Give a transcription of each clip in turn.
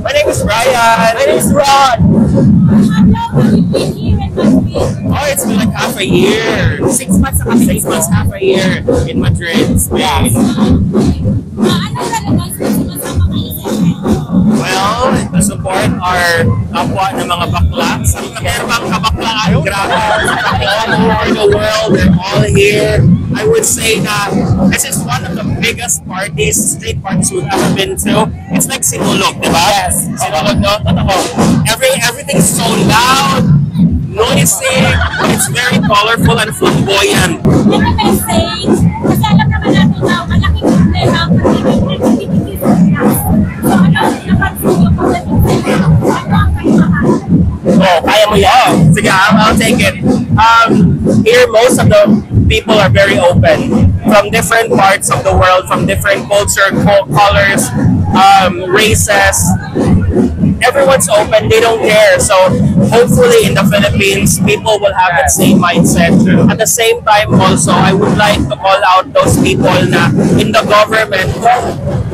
My name is Ryan. My name is Ron. Oh, it's been like half a year. 6 months, 6 months, half a year in Madrid, Spain. Well, to support our kapwa ng mga bakla. Sa mga kabaklaan, grabe. All over the world, they're all here. I would say that this is one of the biggest parties, street parties we've ever been to. It's like Sinulog, di ba? Yes. Sinulog, no? Totoo. Everything's so loud, noisy, but it's very colorful and flamboyant. Kasi alam naman natin na malaking problema ang pagkakit so ano, napansin yung pagdating sa ano ang kailangan? Oh, kaya mo yan. Sige, I'll take it. Here, most of the people are very open from different parts of the world, from different culture, colors, races. Everyone's open, they don't care. So hopefully in the Philippines, people will have that same mindset. At the same time also, I would like to call out those people na in the government who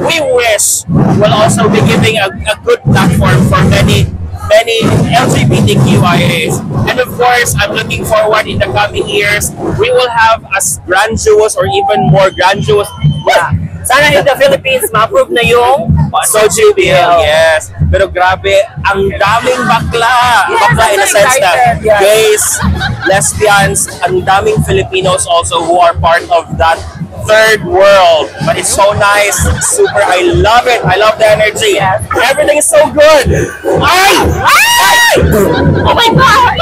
we wish will also be giving a good platform for many LGBTQIAs. And of course, I'm looking forward in the coming years, we will have as grandiose or even more grandiose. Yeah. Sana in the Philippines, ma-approve na yung Soji Bill. Yes. Pero grabe, ang daming bakla. Yes, bakla in a I'm sense that excited. Yes. gays, lesbians, ang daming Filipinos also who are part of that third world. But it's so nice, super, I love it. I love the energy. Yes. Everything is so good. Ay! Ay! Oh my God!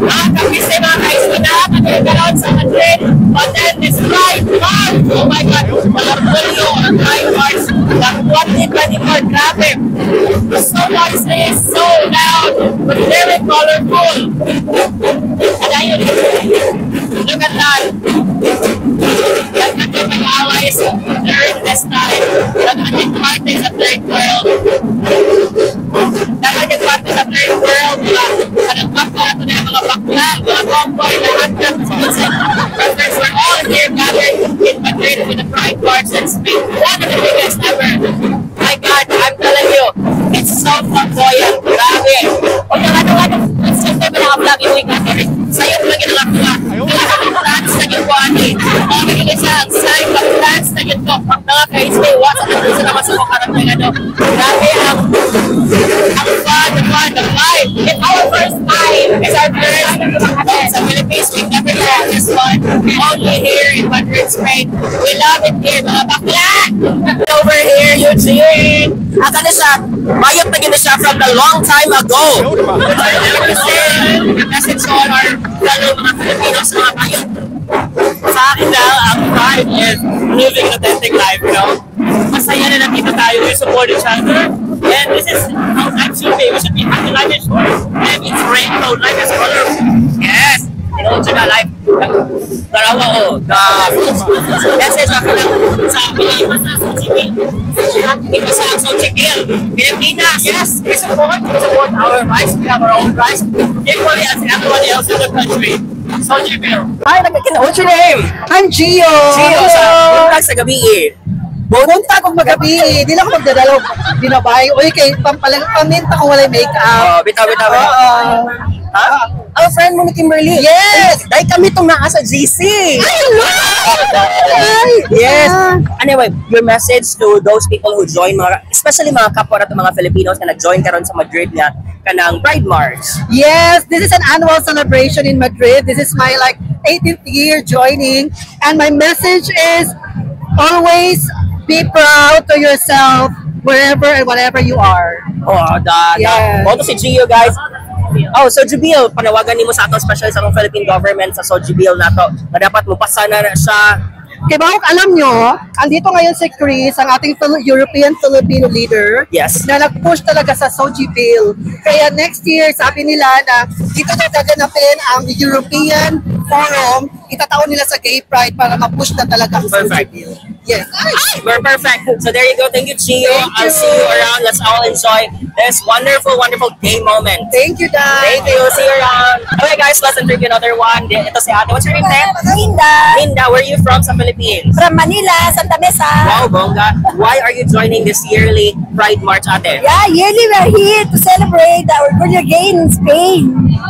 Nakakabisi mga kaisuna, pagkakaroon sa Madrid, but then this live art, oh my God, malapulyo ang live arts ng 2024, grabe. So noisy, so loud, but very colorful. And ayun, look at that. Yan ang mga allies during this time. Nag-ating party sa third world. Nag-ating party sa third world. Anong bakla ito na yung mga bakla, mga tomboy, lahat ng music. Brothers were all here gathered in Madrid with the pride parts and Spain. One of the biggest ever. My God, I'm telling you, it's so flamboyant. Grabe. O yung ano-ano, it's just never naka-vlog yung week natin. Sa'yo ko lang ginagawa. Dance na yung buhani. Ang nagiging isang sign of dance na yun ko. Mga ka-HB, what's up? Ano sa naman sa mga karang ano. Grabe ang fun, the vibe. It's our first time. It's our first time sa Philippines. We've never had this one. Only here in Madrid, Spain. We love it here, mga bakla. Over here, Eugene. Akala siya, mayot na gina siya from the long time ago. Message to all our fellow mga Filipinos, mga mayot. Sa akin lang, ang vibe is living an authentic life, you know? Masaya na nakita tayo, we support each other. And this is how life should be. We should be happy, life is short. And it's rainbow, life is colorful. Yes! You know, tsaka life, darawa ko, message ako lang sa Pilipinas na Sochipil. Ito sa Sochipil. Pilipinas, yes! We support our rights. We have our own rights. Equally as everyone else in the country. Sochipil. Hi, what's your name? I'm Gio. Gio, sa gabi eh. Bununta akong magabi. Di lang ako magdadalaw. Dinabay. Uy, kay paminta ko walay make-up. Bitaw. Oo. Ha? Ang friend mo ni Kimberly. Yes! Dahil kami itong naa sa GC. Ay, Yes. Anyway, your message to those people who join, especially mga kapwa natin mga Filipinos na nag-join karon sa Madrid nga kanang Pride March. Yes, this is an annual celebration in Madrid. This is my 18th year joining, and my message is always be proud to yourself wherever and whatever you are. Oh, Yes. Moto si Gio, guys. Oh, Sojibil, panawagan nimo sa ato, especially sa atong Philippine government sa Sojibil na to, na dapat mupasa na siya. Kaya bakit alam nyo, andito ngayon si Chris, ang ating European Filipino leader, Yes. na nag-push talaga sa Soji Bill. Kaya next year, sabi nila na dito na gaganapin ang European Forum, itataon nila sa Gay Pride para ma-push na talaga ang Soji Perfect. Bill. Yes. We're perfect. So there you go. Thank you, Gio. I'll see you around. Let's all enjoy this wonderful, wonderful gay moment. Thank you, Dad. Thank you. See you around. Okay, guys, let's interview another one. Ito si Ate. What's your name, Tem? Linda, Linda, where are you from sa Philippines? from Manila, Santa Mesa. Wow, bongga. Why are you joining this yearly Pride March, Ate? Yeah, yearly we're here to celebrate our Good Gain in Spain.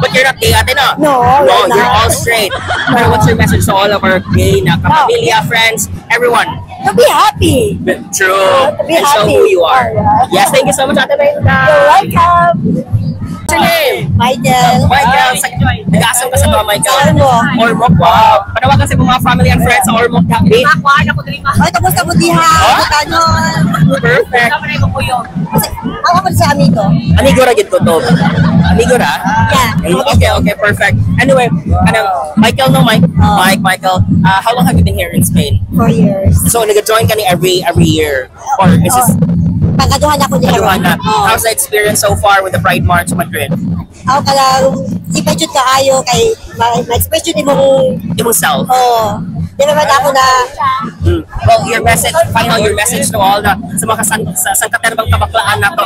But you're not gay, Ate, no? No, No, we're you're not. all straight. Pero what's your message to all of our gay na kapamilya, friends, everyone? To be happy. True. To be And show happy. who you are. Yeah. Yes, thank you so much, Ate Linda. You're welcome. What's your name? Michael. Michael, nag-asam ka sa mga Michael? Ormoc. Ormoc, wow. Panawagan sa mga family and friends sa Ormoc Gabi. Ay, tapos na po diha. Ano? Perfect. Ako po sa amigo. Amigo ra gid ko to. Amigo ra? Yeah. Okay, perfect. Anyway, Michael, no, Michael, how long have you been here in Spain? 4 years. So, nag-join ka ni every year? Or is this Pagkaduhan ako diha. Joanna? How's the experience so far with the Pride March sa Madrid? Ako kalang ipajud kaayo kay ma-express yun Imong self? Oh. Di naman ako na Well, your message, your message to all na sa mga sangkaterbang kabaklaan na to.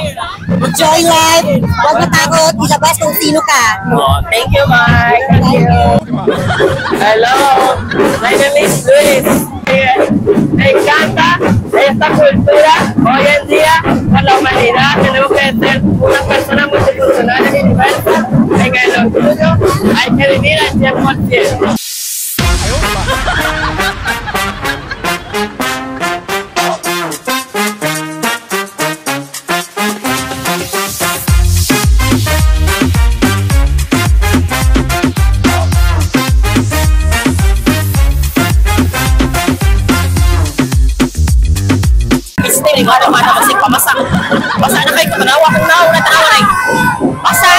enjoy life, huwag matakot, ilabas kung sino ka. Oh, thank you, Mike. Thank you. Hello, my name is Luis. Me encanta esta cultura. Hoy en día, con la humanidad, tenemos que ser una persona multifuncional y diversa. En el orgullo hay que vivir al 100%. Ano kasi pamasa. Basa na kayo, tanawa kong naw na tanawa ay. Basa!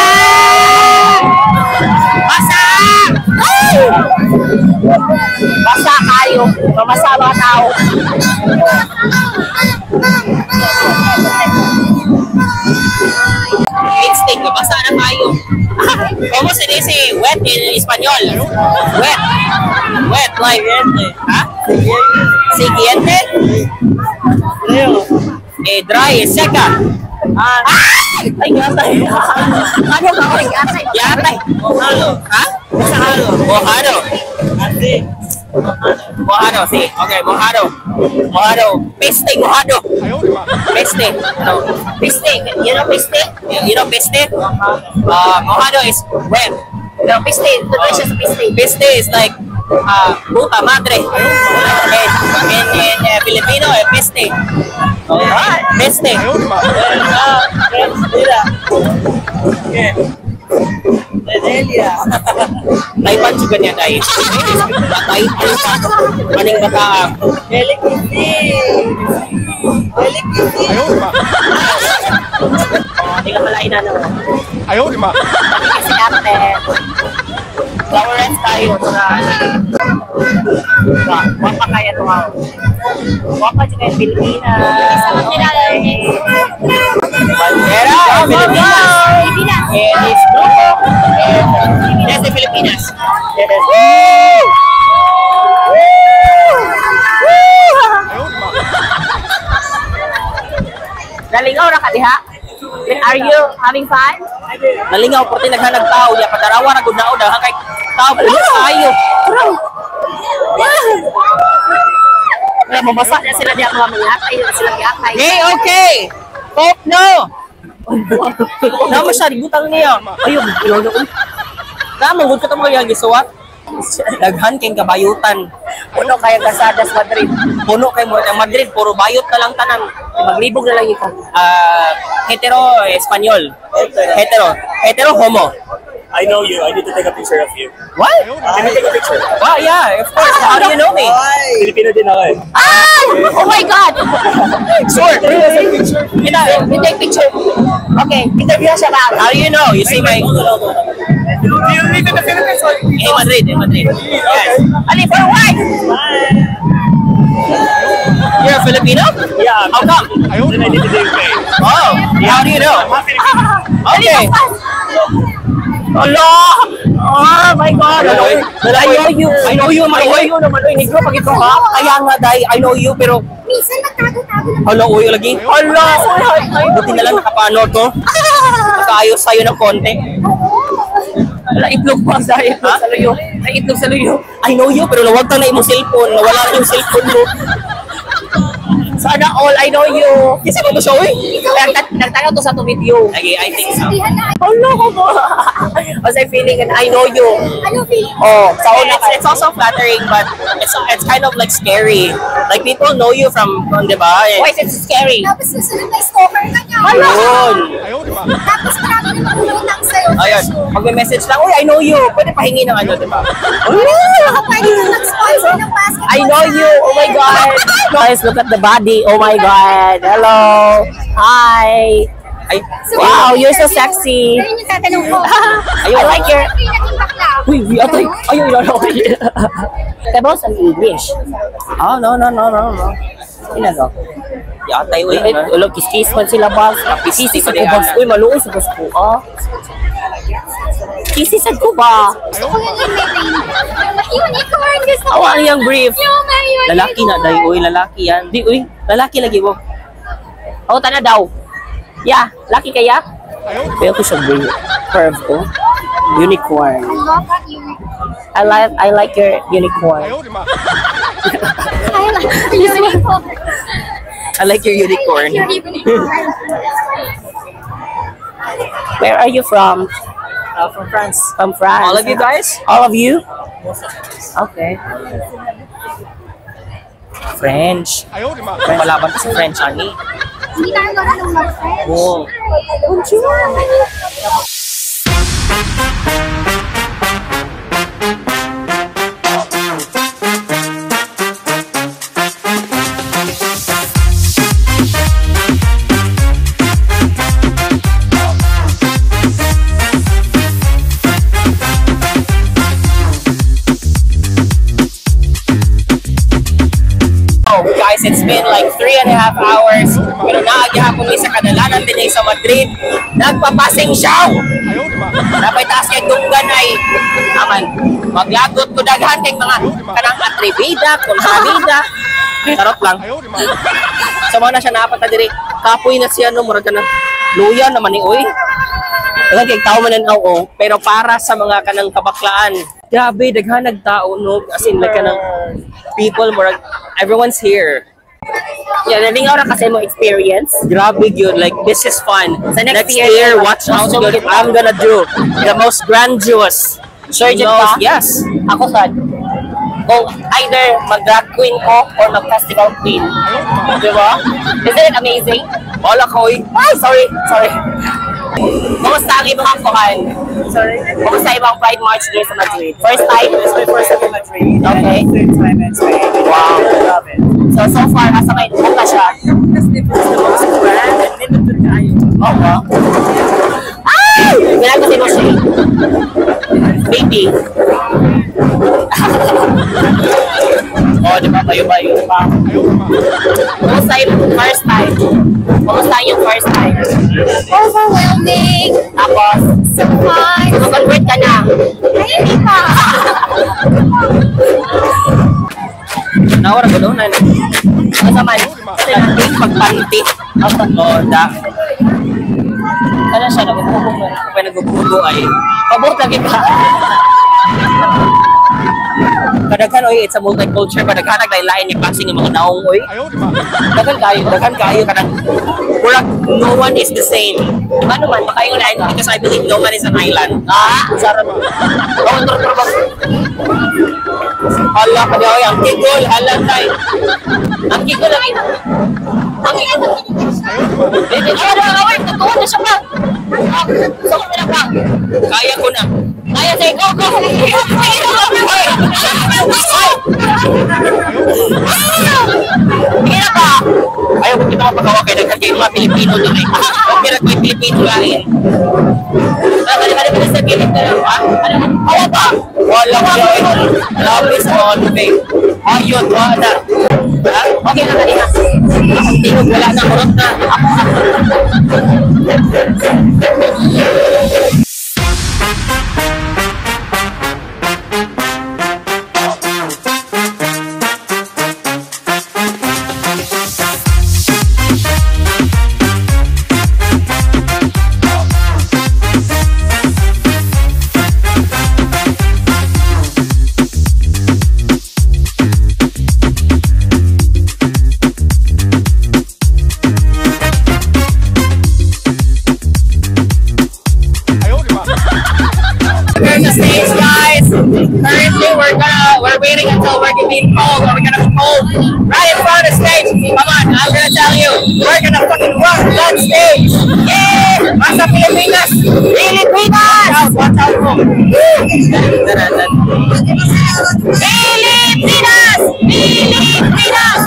Basa! Basa kayo, mamasa mga tao. Instinct, mabasa na kayo. ¿Cómo se dice wet en español? Wet. Wet, like, ¿ah? Siguiente. Dry, seca. Ay, yatay. Ano ba? Yatay. Yatay. Ha? Mojado. Mojado, sí. Okay, mojado. Mojado. Peste, mojado. Peste. No. Peste. You know peste? You know peste? Mojado is wet. No, peste. Peste is like puta madre. En Filipino, peste. Peste. Delia. Taipan juga niya dahil. Taipan pa. Maning bataang. Elikisi. Hindi ka pala inano. Kasi ate. Flowers tayo sa wapa kaya ito ako. Wapa juga yung Pilipinas. Bandera o Pilipinas. Is grupo. Pilipinas de Pilipinas. Nalingaw na ka diha? Are you having fun? Nalingaw po tayo naghanag tao. Ya padarawa na gudnao daw. Kay tao pulis tayo. Mabasa na sila diha mga mangakay. Sila gakay. Okay, okay. Pop, no. Naman siya, ributang niya. Ayun, ilaw na Manggod ka ito mga gisuwat. Daghan kayong kabayutan. Puno kayong Casadas Madrid. Puno kayong Madrid. Puro bayot na lang tanan. Maglibog na lang ito. Hetero, Espanyol. Hetero, homo. I know you. I need to take a picture of you. What? Can I take a picture? Wow, yeah, of course. How do you know me? Filipino din ako eh. Ah! Oh my God! Sure. We take picture. Okay, interview siya ba? How do you know? You see my... Do you live in the Philippines? In Madrid. Yes. Ali, for what? You're a Filipino? Yeah. How come? Then I did the UK. Oh, how do you know? Okay. Allah! Oh my God! I know you, Maroy. Negro, pag ito ha? Kaya nga, dahil I know you, pero... Minsan nagtago-tago naman. Hala, uy, lagi. Hala! Buti na lang nakapano to. Nakaayos sa'yo ng konti. Wala, itlog pa sa itlog sa luyo. Ay, itlog sa luyo. I know you, pero nawag na imong cellphone. Nawala yung cellphone mo. Sana all, I know you. Kasi mo to siya, uy. Nagtanong to sa to video. Okay, I think so. Hala ko mo. Kasi feeling, I know you. Ano feeling? Oh, so it's also flattering, but it's kind of like scary. Like people know you from, di ba? Why is it scary? Tapos susunod may stalker ka niya. Ayun. Tapos marami namang ulutang sa'yo. Ayun. Pag may message lang, uy, I know you. Pwede pahingi ng ano, di ba? Pwede ka mag-sponsor ng basketball. I know you. Oh my God. Guys, look at the body. Oh my God. Hello. Hi. Ay, wow, you're so sexy. Ayun yung tatanong ko. I like your... Naging bakla. Uy, atay. Ayun, Tebo sa English. Oh, no. Ina go. Yatay, uy. Ulo, kiss-kiss man sila, boss. Kiss-kiss sa kubas. Uy, maluoy sa kubas ko. Kiss-kiss sa kuba. Gusto ko yung may unicorn. Gusto ko. Awan yung brief. Yung may unicorn. Lalaki na, day. Uy, lalaki yan. Di, uy, lalaki lagi mo. Ako, tana daw. Yeah, laki kaya? Pero ko siya brief. Curve ko. Unicorn. I love that unicorn. I like your unicorn. I like unicorn. I like your unicorn. Your unicorn. Where are you from? From France. From France. All of you guys? All of you? Okay. French. Malaban ka sa French, ani? Hindi tayo marunong mag-French. Oh. Bonjour. Guys, it's been like 3.5 hours. Pero naagyahapon ni sa kadalanan din sa Madrid. Nagpapasing show! Napay taas kay Tunggan ay naman. Maglagot ko daghan kay mga kanang atribida, kontrabida. Sarap lang. Sa mga na siya napata diri. Kapoy na siya no, murag ka na. Luya naman ni Uy. Dagan kay tao man ang oo, pero para sa mga kanang kabaklaan. Grabe, daghan nagtao no, as in like kanang people, murag everyone's here. Yeah, nalingaw na kasi mo experience. Grabe yun, like this is fun. Sa next year, watch out, I'm gonna do the most grandiose. Sure, most, yes. Ako sad. Kung either mag-drag queen ko or mag-festival queen. Di ba? Isn't it amazing? Wala ko eh. Ay, sorry. Kumusta ang ibang kuhan? Sorry? Kumusta ibang Pride March here sa Madrid? First time? It's my first time in Madrid. Okay. Third time in Spain. Wow. I love it. So far, asa kayo pumunta siya? It's the most grand and limited tayo. Oo. Ay! Ginagawa kasi mo siya. Baby. Oh, di ba? Bayo-bayo pa. Kumusta yung first time? Kumusta yung first time? Overwhelming. Tapos, Surprise. mag-convert ka na. Ay, hindi pa. Nawara ko doon na. Ano naman? Kasi natin pagpanti. Oh, da. Ano siya? Nagpupugo ay. Pabot lagi ka. Kadaghan oy, it's a multicultural. Kadaghan naglain-lain ni passing yung mga naong oy. Daghan kayo kadang Murag, no one is the same. Ano man, baka yung line, because I believe no man is an island. Sarap. Hala ka daw, ang kigol, hala tayo. Ang kigol lagi. Ang kigol. Totoo na siya pa. Totoo na pa. Kaya ko na. Kaya sa'yo, go! Kaya pa! Ayaw ko kita mapagawa kayo nagkagay mga Pilipino doon eh. Huwag meron ko yung Pilipino lahin. Balik sa gilid na lang, ha? Kaya pa! Wala ko yun. Labis mo, ano babe? Ayun, wala. Okay na kanina. Akong tinog, wala na, kurot na. There's the stage, guys. Currently, we're waiting until we're getting cold. We're gonna be cold right in front of the stage. Come on, I'm gonna tell you, we're gonna fucking rock that stage. Yeah, Masa Pilipinas, Pilipinas. Watch out, bro. Pilipinas, Pilipinas.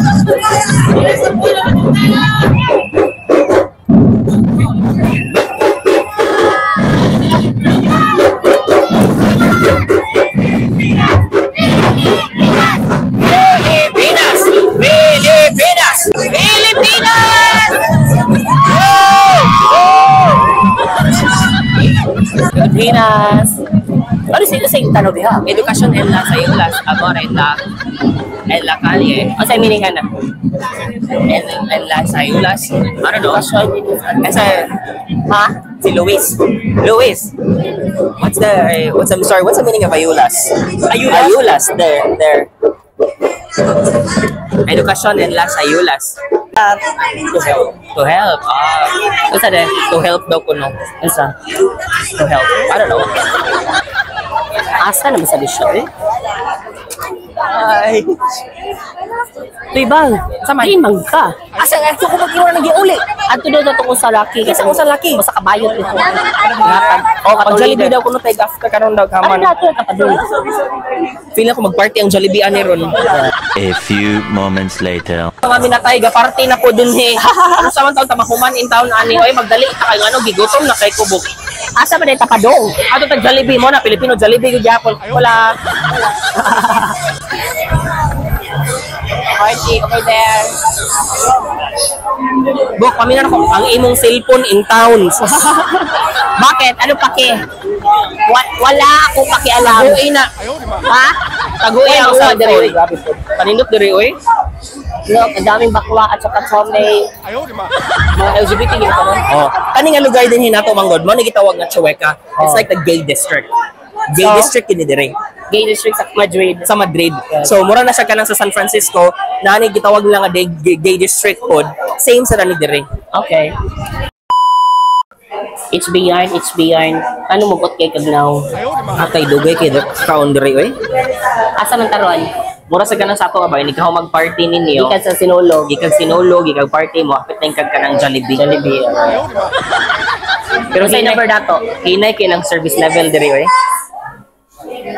Pilipinas. Ano sila sa tanong diha? Edukasyon en la sa iulas, amor en la calle. O sa meaning na? En la sa iulas. Ano no? Asa ha? Si Luis. Luis. What's the meaning of ayulas? Ayulas there. Edukasyon en la sa iulas. To help. What's that? To help daw ko no. Asa? To help. I don't know. Asa na masabi siya eh? Ay. Tibang, sama rin mang ka. Asa nga ko mag-iwan nang giuli. Adto daw daw ko sa laki. Kasi ko sa laki. Sa kabayot nito. Oh, pag Jollibee daw kuno tag after karon daw kaman. Ano nato ka padul. Feel ko mag-party ang Jollibee ani ron. A few moments later. Kami na tayo ga-party na po dun he. Ano sa man taon tamakuman in town ani oy magdali ta kay ano gigutom na kay kubok. Asa man day tapadong? Ato tag Jollibee mo na Pilipino Jollibee gyud yapon. Wala. Party over there. Bok, kami na ako. Ang imong cellphone in towns. Bakit? Ano pake? Wala akong pakialam. Taguin na. Ha? Taguin ako sa diri. Panindot diri, oy. Look, ang daming bakla at saka may mga LGBT gini pa nun. Oh. Kani nga lugar din hinato manggod mo, nagitawag nga Chueca. It's like the gay district. Gay district kini diri. Gay district sa Madrid. Sa Madrid. So mura na siya kanang sa San Francisco, na gitawag nila nga gay district pod. Same sa nani diri. Okay. It's beyond. Ano mo kot kay kagnaw? Atay dugay kay crown diri oy. Asa man taron? Mura sa ganang sa ato ba, hindi ka mag-party ninyo. Gikan sa Sinulog. Gikan party mo, apit na yung kanang Jollibee. Pero sa number dato, hinay kayo ng service level diri, eh.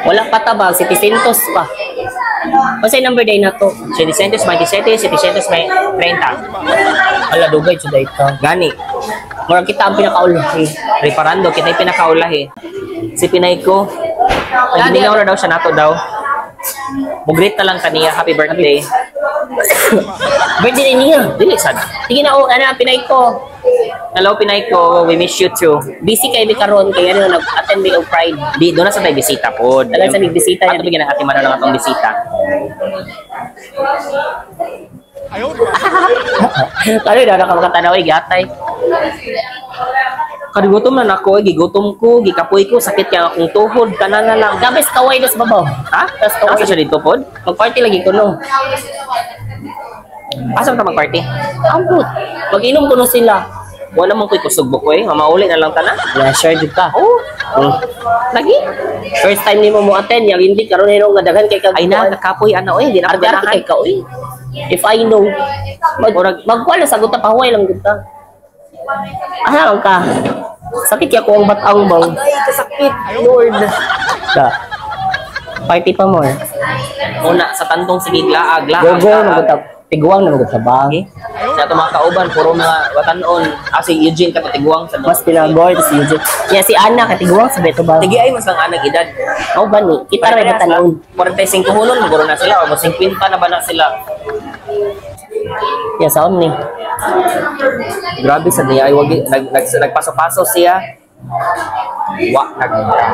Wala pa tabang, 700 pa. O sa number day na to, 700, 27, 700, 30. Wala, dugay, siya dahil ka. Gani. Mura kita ang pinakaulahi. Reparando, kita yung pinakaulahi. Si Pinay ko, nagbigaw na daw siya nato daw. Mugrit na lang kaniya, happy birthday. Birthday niya. Dili sad. Sige na Pinay ko. Hello Pinay ko, we miss you too. Busy kay mi karon kay ano nag-attend mi og Pride. Di do na sa may bisita pod. Dalan sa bisita niya bigyan ati man lang atong bisita. Ayo. Kali na ka makatanaw gatay. Kadigutom na nako, gigutom ko, gikapoy ko, sakit kaya akong tuhod, kanan na lang. Gabes kaway das babaw. Ha? Tas kaway siya dito pod. Mag-party lagi ko no. Asa ka mag-party? Ambot. Mag-inom ko na sila. Wala man ko'y kusog ko eh. Mamauli na lang tanan. Na-share jud ka. Oh. Lagi. First time nimo mo attend, yang hindi karon nino nga daghan kay kag Ay na, nakapoy ano eh. Di na Arte kay ka oy. If I know, magkuha na sagot na pahuway lang gud ta. Aha ka. Sakit kaya ko ang batang bang. Ay, kasakit. Lord. Da. Party pa more. Una, sa tandong sige, laag. Gogo na gud ta. Tiguang na gud sa bagay. Sa itong mga kauban, puro mga watanon. Si Eugene ka tiguang sa Mas pinagoy si Eugene. Kaya si Ana katiguang sa beto ba. Tigi ay mas lang anag edad. Aw ba ni? Kita ra ba tanon? 45 hulon, maguro na sila. O 50 na ba na sila? Ya saon ni. Grabe sa niya. Ay, nagpaso-paso siya. Nagbra.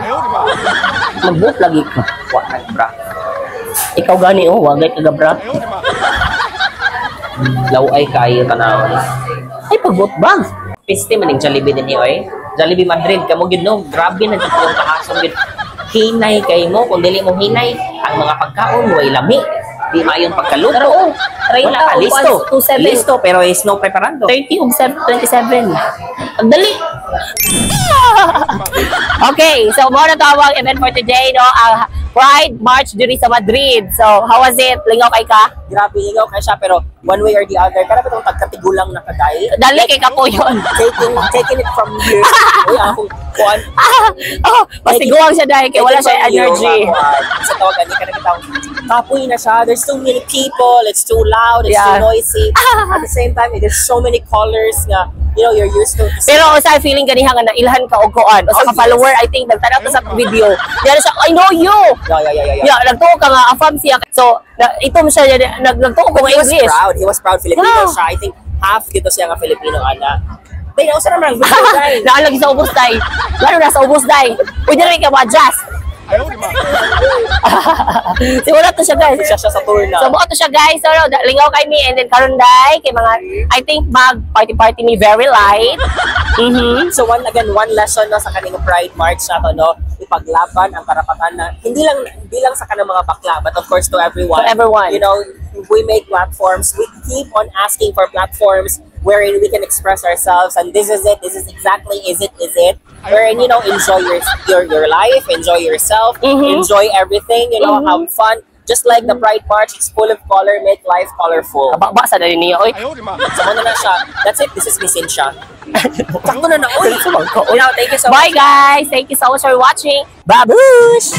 Magbuot lagi ka. Nagbra. Ikaw gani oh, wagay ka gabra. Laway kayo tanawon. Ay pagbuot ba? Piste maning Jollibee din niyo eh. Jollibee Madrid kamo gid no. Grabe na dito yung kahasong gid. Hinay kay mo kung dili mo hinay ang mga pagkaon way lami. Di mayon pagkaluto. Pero oh, try Wala na ka, listo. 27. Listo pero is no preparando. 30 ug 27. Ang dali. Okay, so mo na tawag event for today no, ang Pride March diri sa Madrid. So, how was it? Lingaw kay ka? Grabe ingaw kay siya pero one way or the other kada ba tong tagkatigulang na kaday. Dali kay ka po yun. Taking it from here. Uy, akong kuan. Oh, masiguang siya dahil kay wala siya energy. Sa tawagan ni kada bitaw. Kapoy na siya. There's too many people. It's too loud. It's Yeah. too noisy. At the same time, there's so many colors nga you're used to. Pero sa feeling ganiha nga na ilhan ka og kuan o sa Oh, follower I think nagtanaw ta sa video. Diyan siya, I know you. Yeah. Yeah, nagtuo ka nga afam siya. So, itom siya nagtuo ko nga He was English. proud. He was proud Filipino Yeah. siya. I think half dito siya nga Filipino ana. Pero usa naman ang video guys. Naalagi sa ubos day. Lalo na sa ubos day. Pwede rin ka ma-adjust. Siguro to siya guys. Siya sa tour na. So, buo to siya guys. So, lingaw kay me and then karon day kay mga I think mag party me very light. So one lesson na sa kaning Pride March na to no, ipaglaban ang karapatan na hindi lang sa kanang mga bakla but of course to everyone. To everyone. You know, we make platforms. We keep on asking for platforms wherein we can express ourselves and this is it. This is exactly is it. Wherein enjoy your life, enjoy yourself, enjoy everything, have fun. Just like the Pride March, it's full of color, make life colorful. Ba sa dali niya oy. So muna na siya. That's it. This is Miss Insha. Sakto na na. Uy. Thank you so much. Bye guys. Thank you so much for watching. Babush.